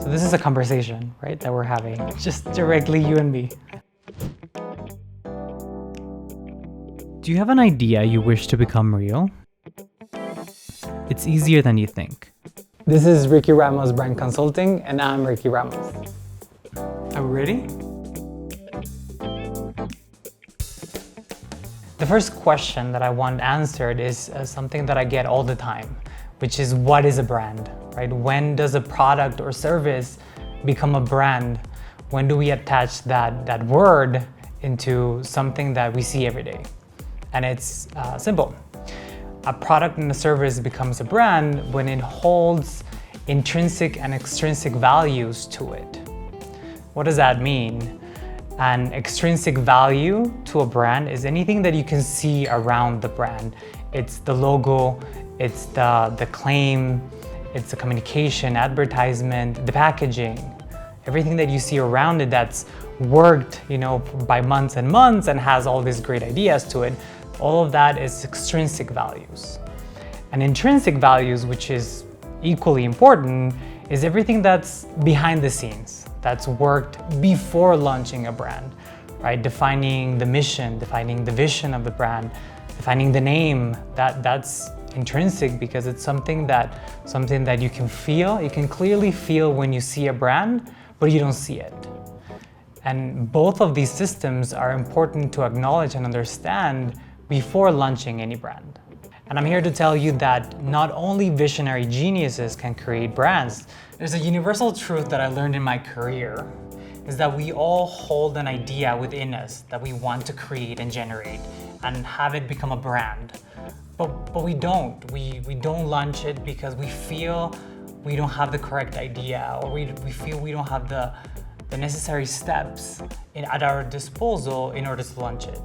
So this is a conversation, right, that we're having, just directly you and me. Do you have an idea you wish to become real? It's easier than you think. This is Ricky Ramos Brand Consulting, and I'm Ricky Ramos. Are we ready? The first question that I want answered is something that I get all the time, which is, what is a brand, right? When does a product or service become a brand? When do we attach that word into something that we see every day? And it's simple. A product and a service becomes a brand when it holds intrinsic and extrinsic values to it. What does that mean? An extrinsic value to a brand is anything that you can see around the brand. It's the logo, it's the claim, it's the communication, advertisement, the packaging, everything that you see around it that's worked, by months and months and has all these great ideas to it. All of that is extrinsic values. And intrinsic values, which is equally important, is everything that's behind the scenes, that's worked before launching a brand, right? Defining the mission, defining the vision of the brand, defining the name, that's intrinsic because it's something that you can feel, you can clearly feel when you see a brand, but you don't see it. And both of these systems are important to acknowledge and understand before launching any brand. And I'm here to tell you that not only visionary geniuses can create brands. There's a universal truth that I learned in my career, is that we all hold an idea within us that we want to create and generate and have it become a brand. But we don't. We don't launch it because we feel we don't have the correct idea, or we feel we don't have the necessary steps at our disposal in order to launch it.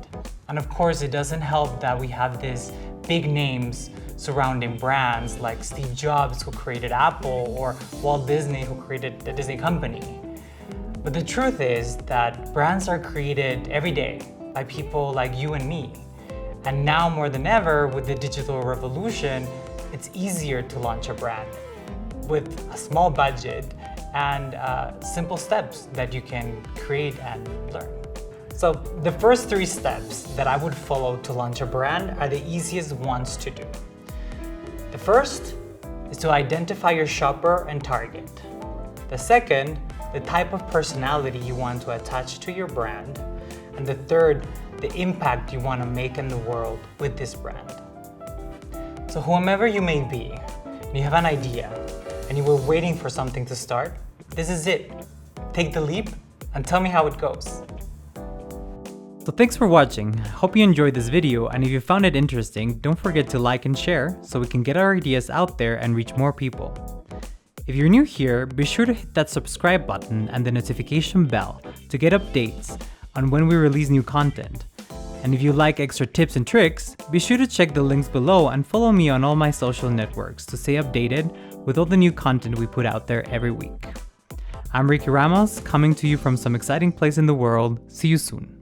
And of course, it doesn't help that we have these big names surrounding brands like Steve Jobs, who created Apple, or Walt Disney, who created the Disney company. But the truth is that brands are created every day by people like you and me. And now more than ever, with the digital revolution, it's easier to launch a brand with a small budget and simple steps that you can create and learn. So the first 3 steps that I would follow to launch a brand are the easiest ones to do. The first is to identify your shopper and target. The second, the type of personality you want to attach to your brand. And the third, the impact you want to make in the world with this brand. So whomever you may be, and you have an idea, and you were waiting for something to start, this is it. Take the leap and tell me how it goes. So thanks for watching. Hope you enjoyed this video, and if you found it interesting, don't forget to like and share so we can get our ideas out there and reach more people. If you're new here, be sure to hit that subscribe button and the notification bell to get updates on when we release new content. And if you like extra tips and tricks, be sure to check the links below and follow me on all my social networks to stay updated with all the new content we put out there every week. I'm Ricky Ramos, coming to you from some exciting place in the world. See you soon.